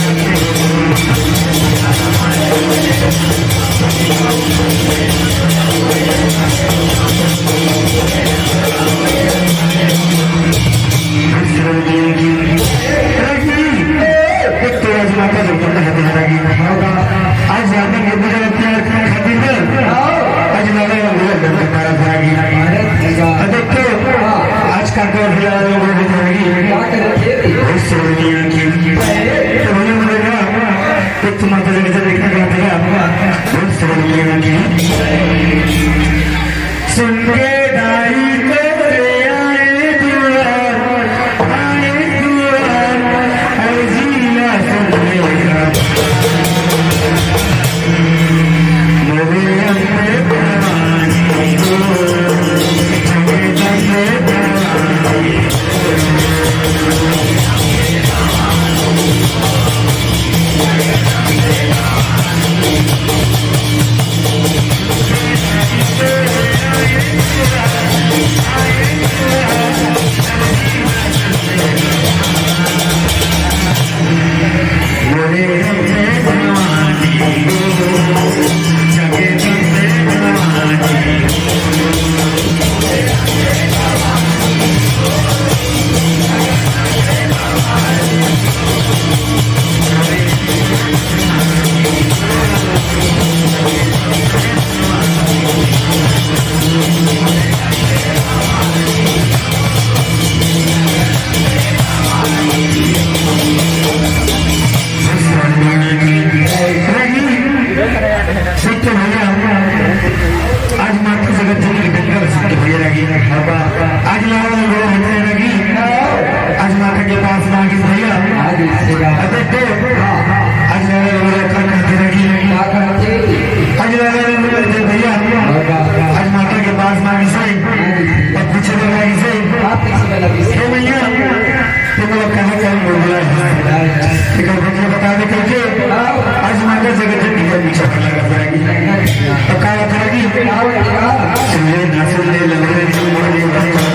Thank you. लेकिन मुझे बता दे करके आज मांगे जगह से निकल पीछे पर लगा पड़ेगी तो क्या करेगी सुन ले ना सुन ले लग रहे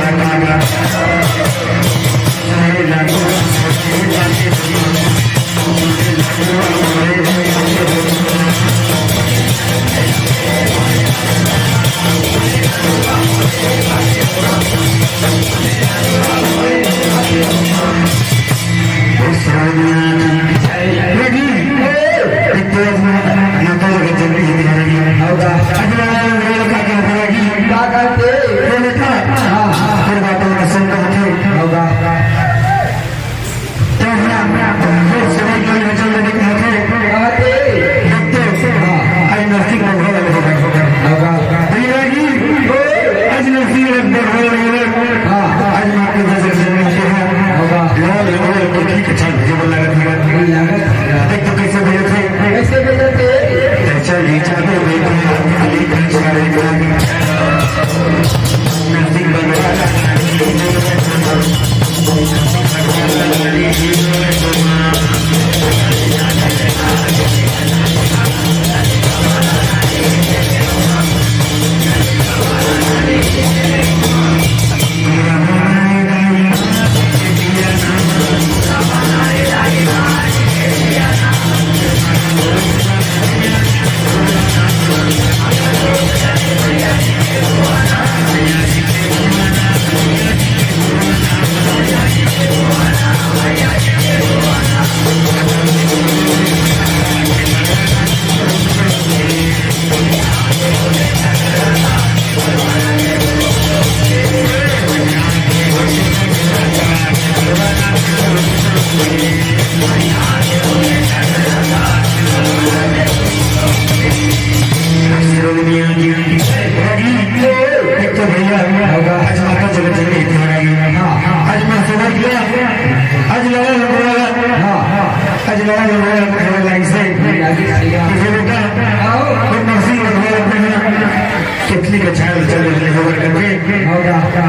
केतली का छाल चल रही करके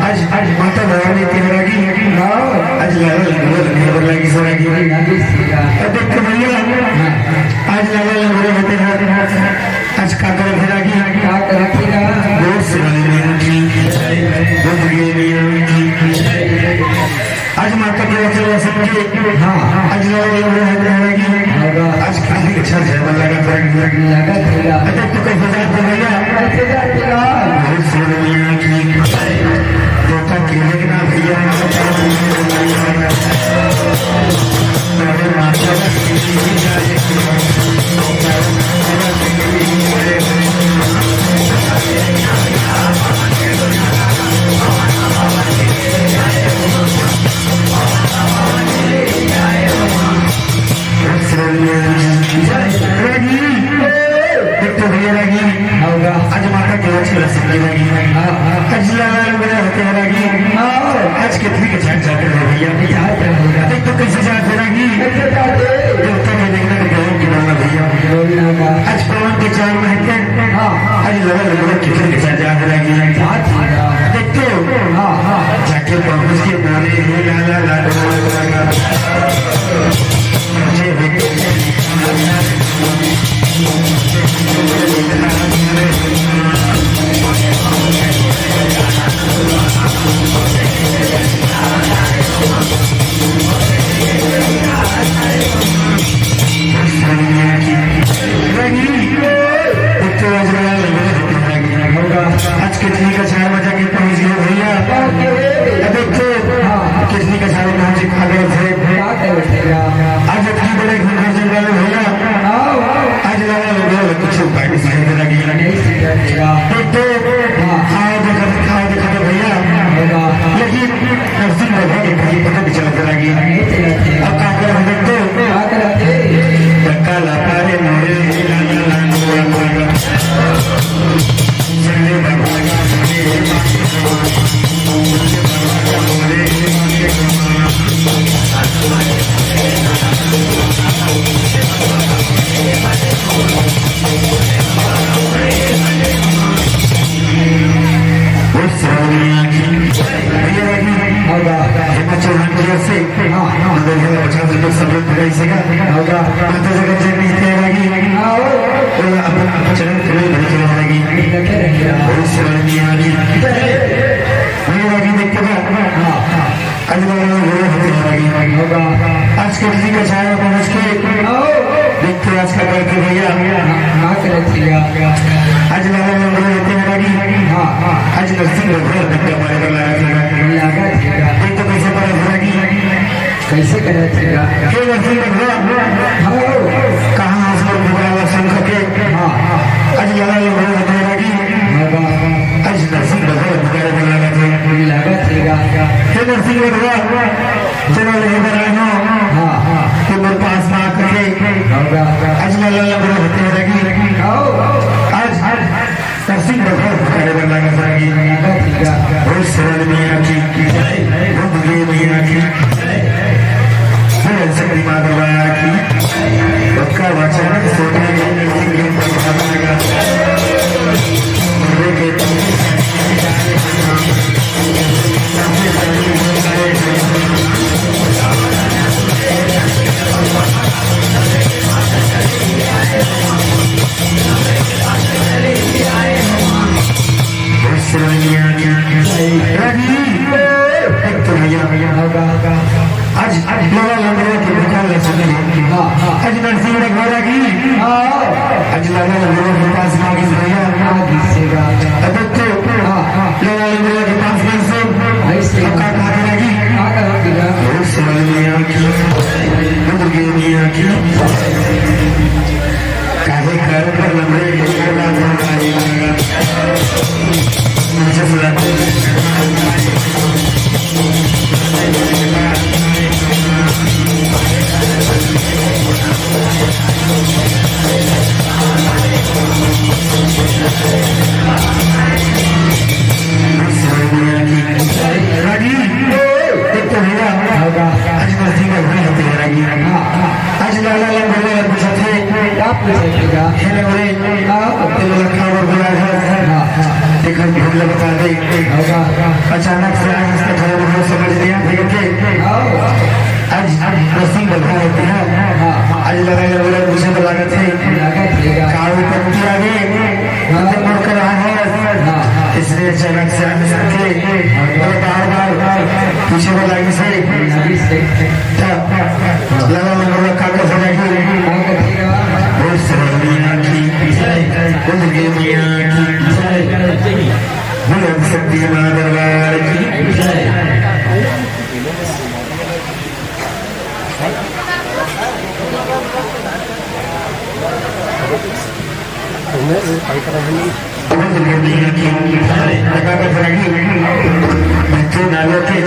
आज माता भवानी तिहरागी आज लाला लगी सरागी देख के भैया आज लाला लंगोर होते हैं आज काकर फिरागी बहुत से आज माता के वचन सबके आज लाला लंगोर होते हैं आज खाने के छाल जाए लगा देख तो कैसे जाते भैया बहुत से धोखा खेलने के नाम भैया आज माता के आज कितनी के छाट जाते हैं भैया देख तो कैसे जाते रहेगी देवता में देखना भैया आज पवन के चार महत्व आज लगा कितने के छाट जाते रहेगी देख तो जाके पहुंच के बोले लाला लाडो आज कितनी का छाया बजा के पहुंच गए भैया देखो कितनी का छाया पहुंचे खा गए थे आज इतनी बड़े घर चल रहे भैया आज लगा कुछ उपाय भी सही लगी देखो खाओ देखा भैया लेकिन नरसिंह बाबा के भाई पता भी चलते लगी अब क्या कर देखो धक्का लापा रे मोरे माता जगत जननी तेरागी और अपन चरण थोड़े भरे रहेगी और शरण आगी देखते हैं आज होगा आज के किसी का छाया पहुँच के देखते आज का करते भैया आज लगा होते हैं आज नरसिंह रघुवर धक्का मारे का लगा एक तो कैसे पड़ा होगी कैसे करेगा नरसिंह रघुवर कहाँ उसको शंख के आज लगा होते हैं आज नरसिंह रघुवर धक्का लगा नरसिंह रघुवर चलो लेकर आए हो कि मेरे पास ना करके आज लगा होते हैं आज नरसिंह रघुवर कार्य लगा सकेगी और शरण मियाँ की बुद्धि मियाँ की शक्ति माता की उसका वचन सोचने आज लगा लंगड़ा के निकाल आज नरसिंह रघुवर की आज लगा लंगड़ा के पास मांगी भैया अब तो लगा लंगड़ा के पास में से का करेगी और शरण मियाँ की बुद्धि मियाँ की काहे कर लंगड़े मुझे बुलाते आज लाला लंगड़ा पूछा थे देखा भूल बता दे अचानक से समझ लिया आज नरसिंह रघुवर होते हैं आज लगा मुझे तो लागत है काऊ पत्ती आगे मुड़कर आए इसलिए अचानक से आगे सके बार बार पीछे को लागे से लगा लंगड़ा कागज हो जाएगी बहुत सरल मियाँ की बुद्धि मियाँ की बुलंद शक्ति माँ दरबार की बच्चे नालों के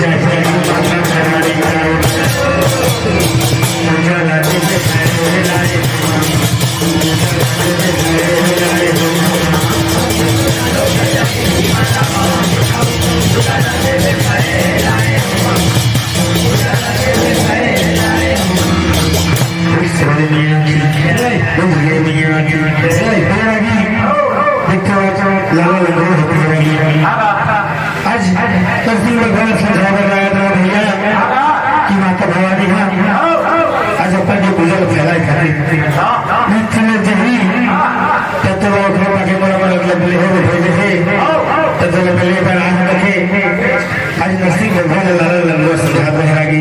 आज नरसिंह रघुवर समझा रहा था भैया कि माता भवानी आज अपन जो गुजर फैलाए खाते जही तब के बोले पहले पर आज रखे आज नरसिंह रघुवर लाला लंगड़ा समझा रहेगी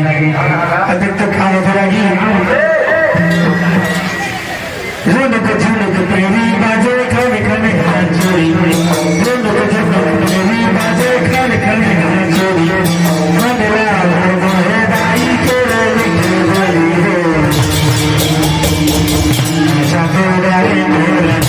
अधिक तो खा रहेगी रोनक झुनक प्रेमी बाजे खाने खाने हाथ चोरी रोनक झुनक प्रेमी बाजे खाने खाने हाथ चोरी मनला हो है भाई तेरे बोली हो चाहे उड़ाए मेरा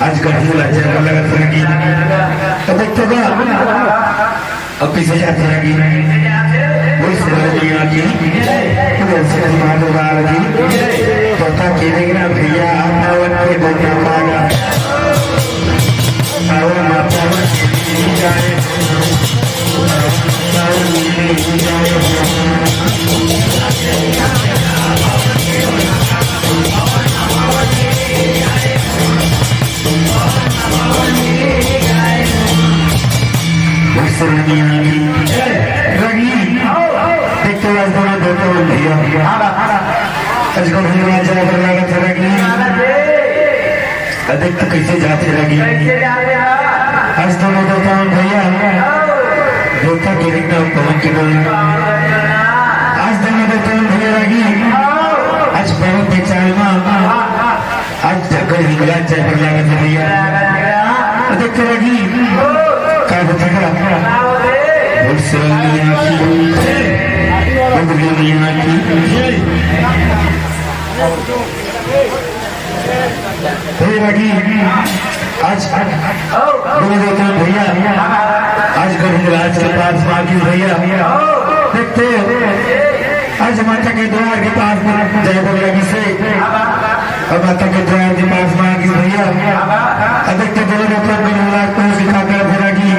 आज कभी लज्जा कर लगा लगी अब देखते का अब पीछे जाते लगी वो सिरानी आती वो सिरानी माधव आती तोता केले ना भैया आपने वक्त के बोलना पागा आओ माता जाए अधिक तो कैसे जाते लगी आज दोनों देवताओं भैया देवता के एकदम पवन के बोल आज दोनों देवताओं भैया लगी आज पवन के चाल आज जगह निकला जय पर लागत भैया अधिक तो लगी क्या बताएगा लगी आज दोनों देवता भैया आज गरीबराज के पास बाकी भैया देखते आज माता के द्वार के पास जय बोल लगी से और माता के द्वार के पास बाकी भैया अधिकतर दोनों देवता गरीबराज को सिखा कर लगी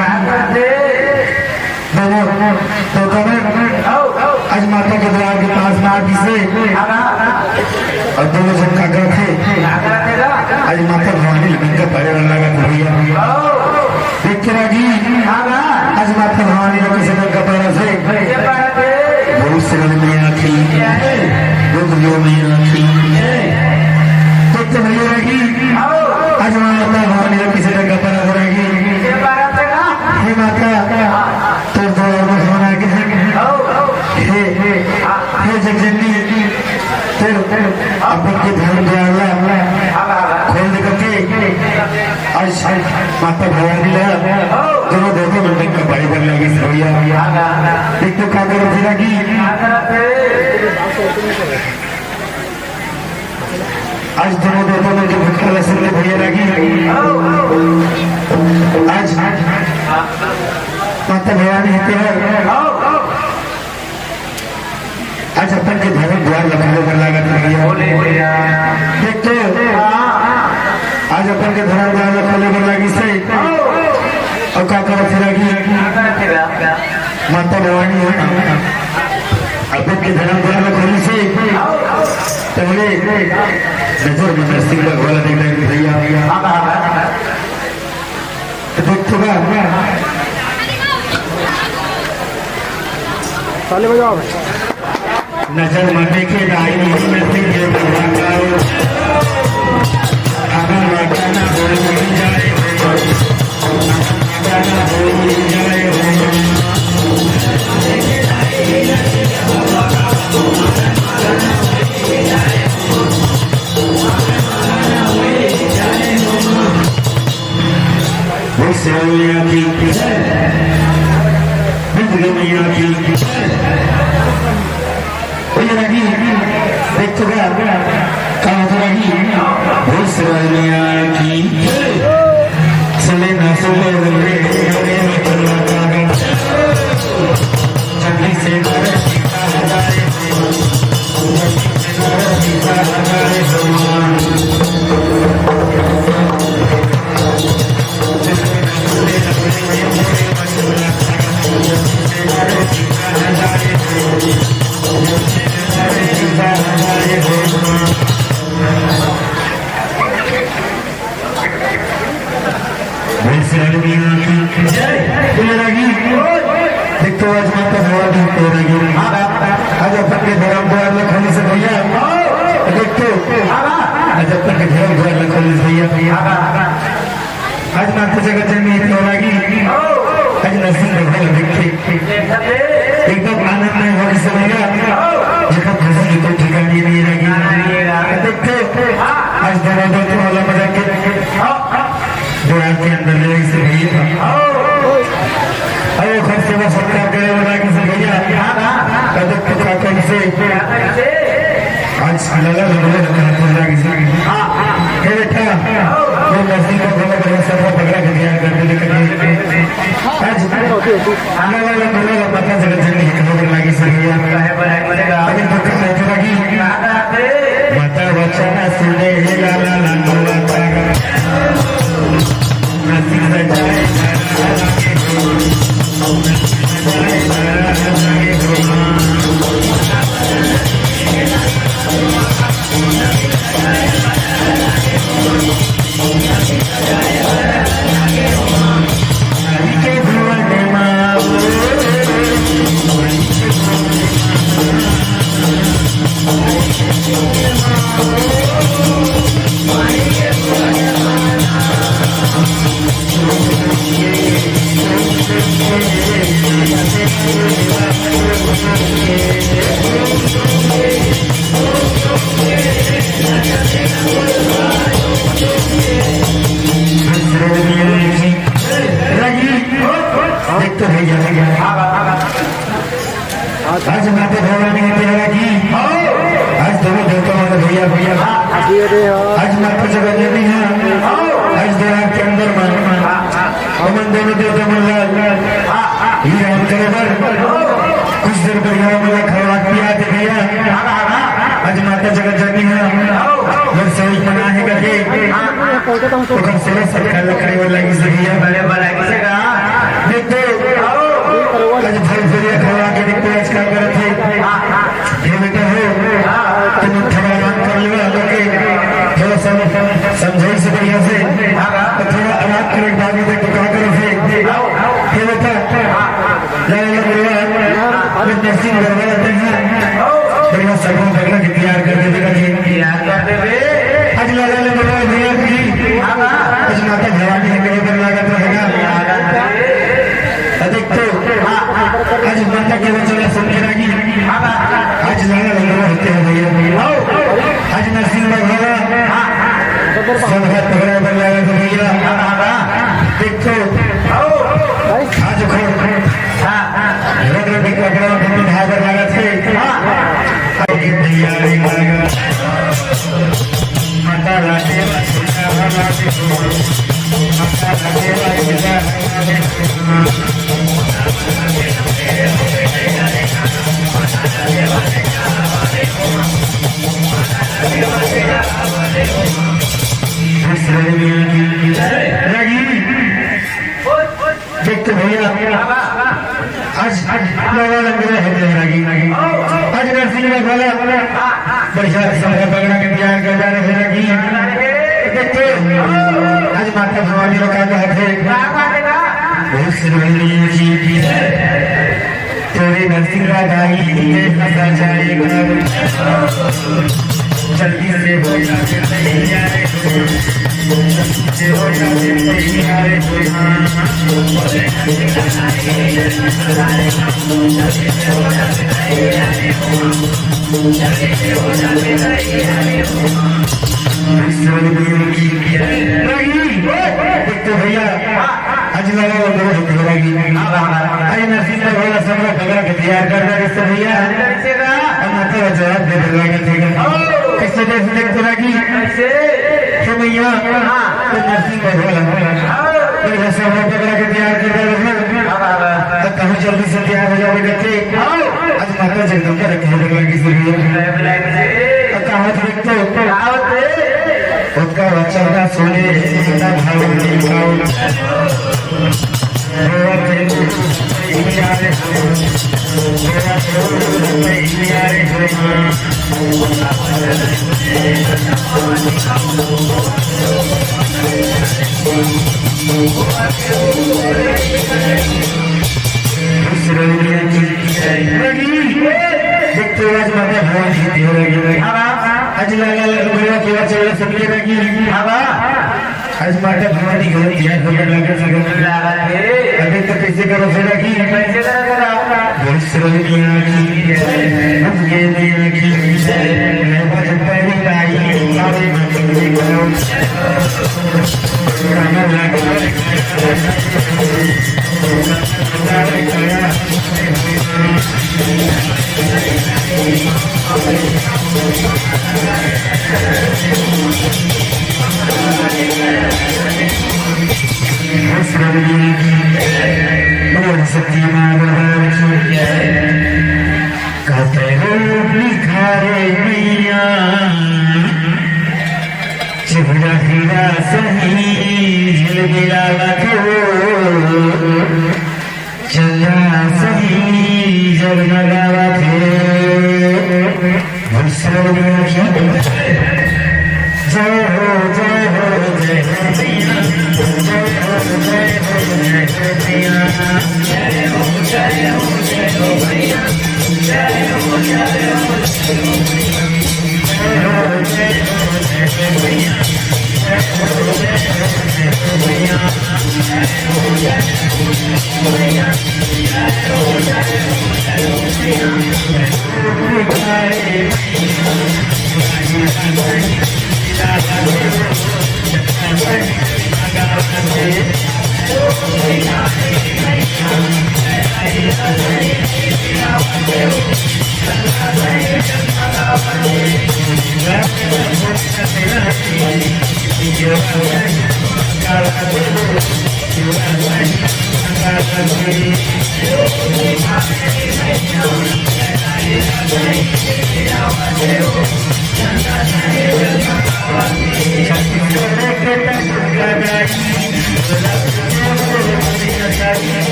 दोनों आज माता के द्वार के पास बाकी से और दोनों जन का घर थे आज माता भवानी लगे का पर्यावरण लगा भैया देखते लगी आज माता भवानी लगे से का पैरा से बहुत से में आखी बुद्धियों में आखी देखते भैया लगी आज माता भवानी लगे से का पैरा हो रहेगी हे माता तो भगवान के हे जगजननी अपन के धर्म खोल करके आज माता भवानी दोनों दोनों बिल्डिंग का बड़ी बन लगी भैया एक तो कागज रखी लगी आज दोनों दोनों में जो भटका लसन में भैया लगी आज माता भवानी होते हैं आज अपन के धर्म द्वार लखनऊ कर लगा देख तो आज अपन के धर्म द्वार लखनऊ कर लगी से और क्या कर लगी माता भवानी है अपन के धर्म द्वार लखनऊ से पहले नजर में नरसिंह का गोला देख रहे भैया देख तो ताली बजाओ नजर मरने के दाई में से ये बुलाओ अगर वाटाना बोल नहीं जाए वाटाना बोल नहीं जाए वो सेवलिया की बिजली मैया की लगी देख तो कहा तो लगी बहुत सेवलिया की चले ना चले चंदी से देखते आज माता भवानी आज अपन के धर्म द्वार लखनऊ से भैया देखते आज अपन के धर्म द्वार लखनऊ से भैया आज माता जगत जननी इतनी लगी आज नरसिंह भगवान देखते एकदम आनंद में हो से भैया जगह फंसी की कोई ठिकानी नहीं लगी देखते आज दरवाजा तो वाला बजा के द्वार के अंदर ले से भैया अरे घर से वो सरकार करे वाला किसी भैया कदम पका कर से आज लगा लगा लगा किसी हे बेटा ये नजदीक का घोड़ा बड़ा सफा पकड़ा के तैयार कर देते आज आने वाला मेला का पता जगत जगत खबर लगी सही है अभी तो कल नहीं लगी बता वचन सुने ला ला ला नजदीक से जाए आज माता भवानी की आज दोनों देवता माता भैया भैया आज माता जगन्नाथ है आज देवता के अंदर अमन दोनों देवता मल्लाल ही राम करेबर कुछ देर बढ़िया मला खड़ा किया थे भैया आज माता जगन्नाथ है और सही बना है करके तो कम से सब खड़ा करे वाला की सही बड़े बड़ा किसका देखो आज भाई भैया खड़ा के देखते आज क्या कर थे ये बेटा हो तुम थोड़ा आराम कर लो लोगे थोड़ा समझाई से बढ़िया से तो थोड़ा आराम करने बाद में देखो क्या करो फिर ये बेटा लाला परिवार नरसिंह दरबार आते हैं बढ़िया सबों पकड़ा के तैयार कर देते तैयार कर देते आज लाला परिवार भैया की आज माता भवानी के लिए लागत रहेगा अधिक तो आज माता के वचन सुन के लगी आज लाला लगा होते हैं भैया आज नरसिंह भगवान सब हाथ पकड़ा पर लगा तो भैया देखो आज खोल रोड रोड पकड़ा तुम भागर लगा थे तैयारी लगा माता राते माता देखते भैया आज आज नरसिंह वाला बढ़िया समय पकड़ा के तैयार कर जा रहे देखते आज माता भवानी रखा तेरे नरसिंह राधाई जल्दी से हो जाते देखते भैया आज लगा आज नरसिंह भगवान सब पकड़ा के तैयार कर रहे भैया जवाब दे कैसे देखते लगी तो भैया तो नरसिंह भगवान सब पकड़ा के तैयार कर रहे तो कहीं जल्दी से तैयार हो जाओगे बच्चे आज माता जगदम्बा रखी लगी कहावत देखते उसका बच्चा का सोने भाव देखते आज माता भगवान जीती हो रही आज लाला भैया केवल चल सकते लगी आज माता भगवान की घर तैयार होकर लगा अभी तो कैसे करो फिर की कैसे करो Thank you. सरवरिया की बोल सती माँ बाबा की कहते रूप लिखा रे मैया चिबड़ा हीरा सही झिलमिला चंदा सही जगमगावा थे सरवरिया की जय हो जय हो जय मैया जय हो जय हो जय मैया जय हो जय हो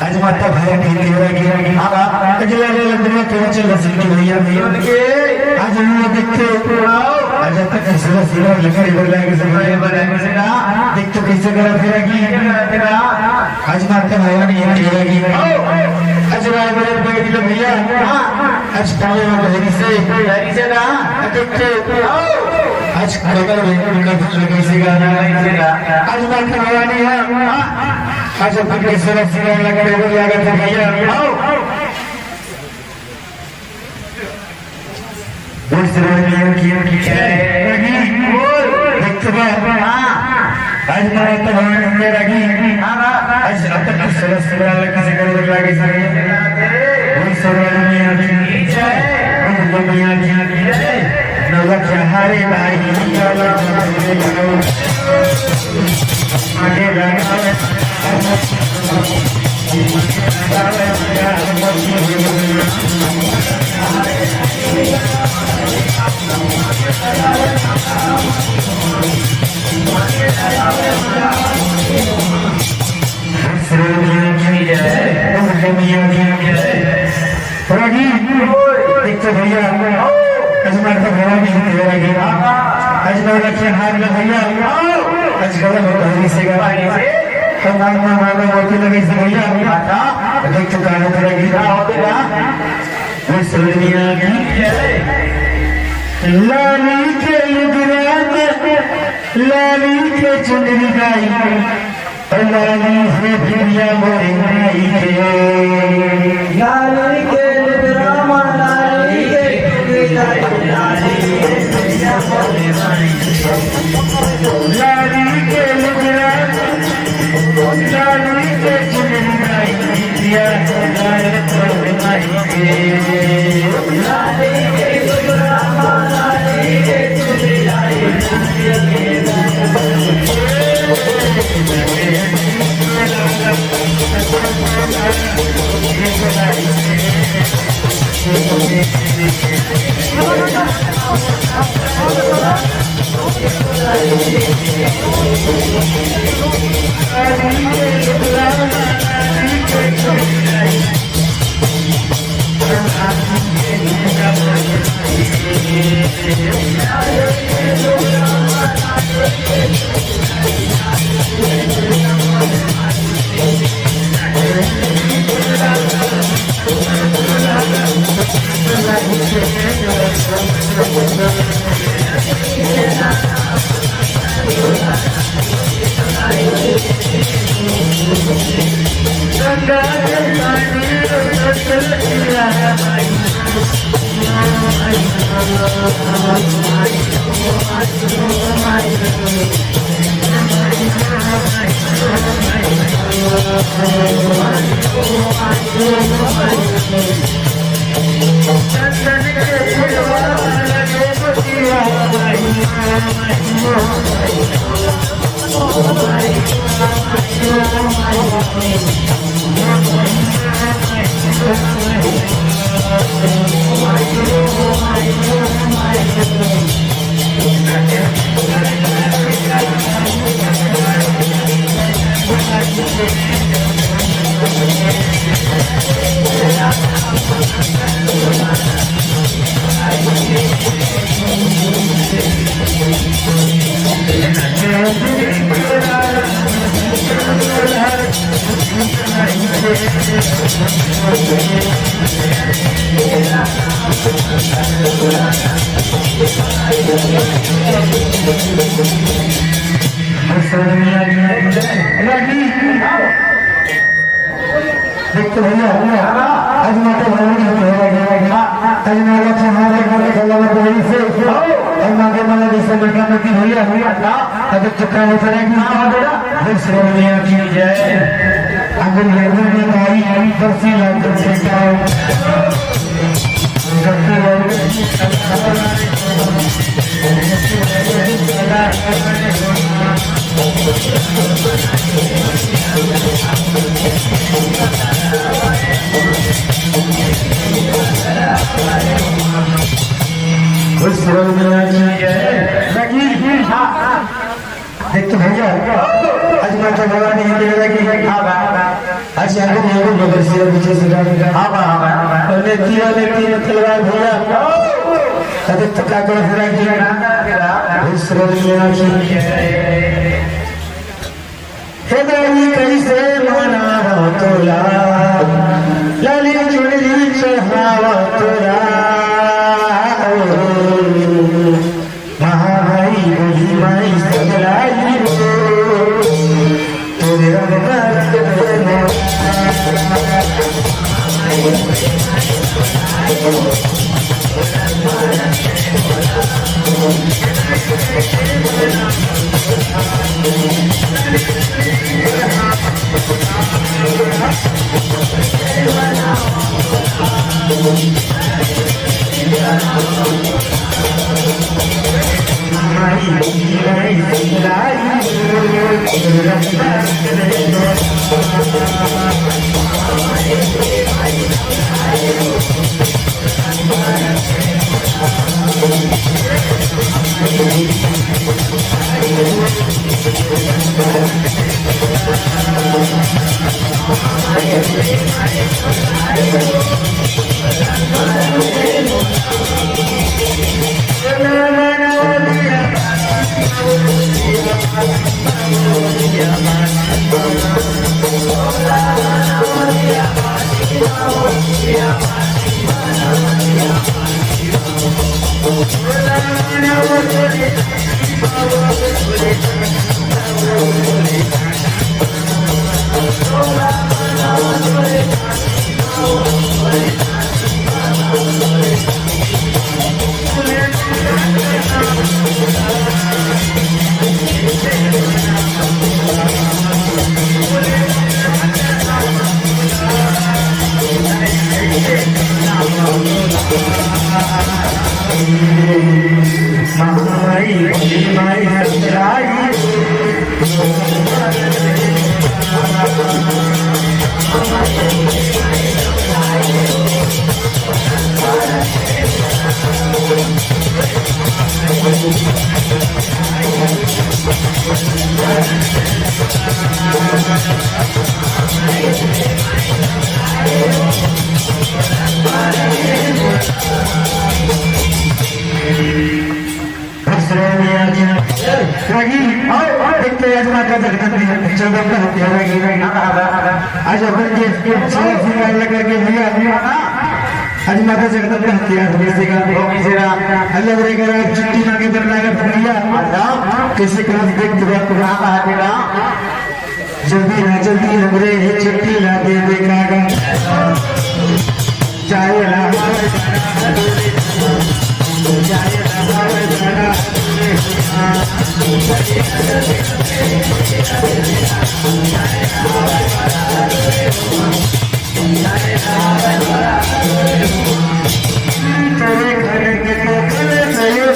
आज माता भाई की अगला लंदन में चल भैया आज हम देखते आज तक सिला देखते कैसे करा फिर आज माता भाई आज भैया आज पावे से देखते आज कैसे गाना आज माता भवानी है आज अपने सिरा लगा भैया बोल सरवरिया की आज मारा तो भगवान रगी आज अब तक सिरा लगा से कर लगे बोल सरवरिया की जय नवक हरे भाई आगे लगा भैया अजमान का भगवान आज हार भैया आज गला से मोती लगे भैया देख चुका है लाली के लाली के चुनरी गाई लाली से दुनिया मोरी गाई लाली के देखते भैया आज माता भगवान आज माला हमारे घर के गला में बोली से और मांगे माला जैसे बेटा बेटी भैया अब चक्का हो चलेगी श्रोमणिया की जय अगल लगन में आई बरसी लाग से जाओ देखते भैया आज माता भगवान यही लगी आज आगे बदल से पीछे से और ने तीन तलवार भैया अधिक थका कर फिरा किया हे देवी कैसे माना तोला लाली चुनरी चढ़ावा तोला महामाई बड़ी माई सगलाई तेरे आज अपन के करके भैया आज माता जगदम्ब का हथियार अलग रहेगा चिट्ठी मांगे भैया कैसे कर देख जल्दी हमरे चिट्ठी ला देवे कागा जाए रामावे जाना तेरे घर के कोखल नयो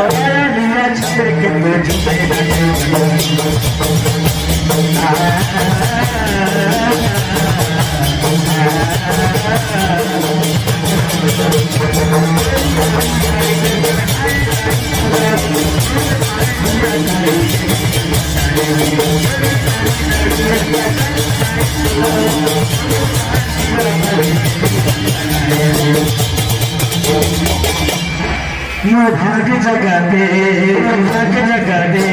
और दिया छेड़ के भाग जगा दे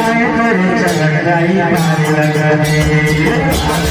आए तेरे चगड़ाई मारे लगा दे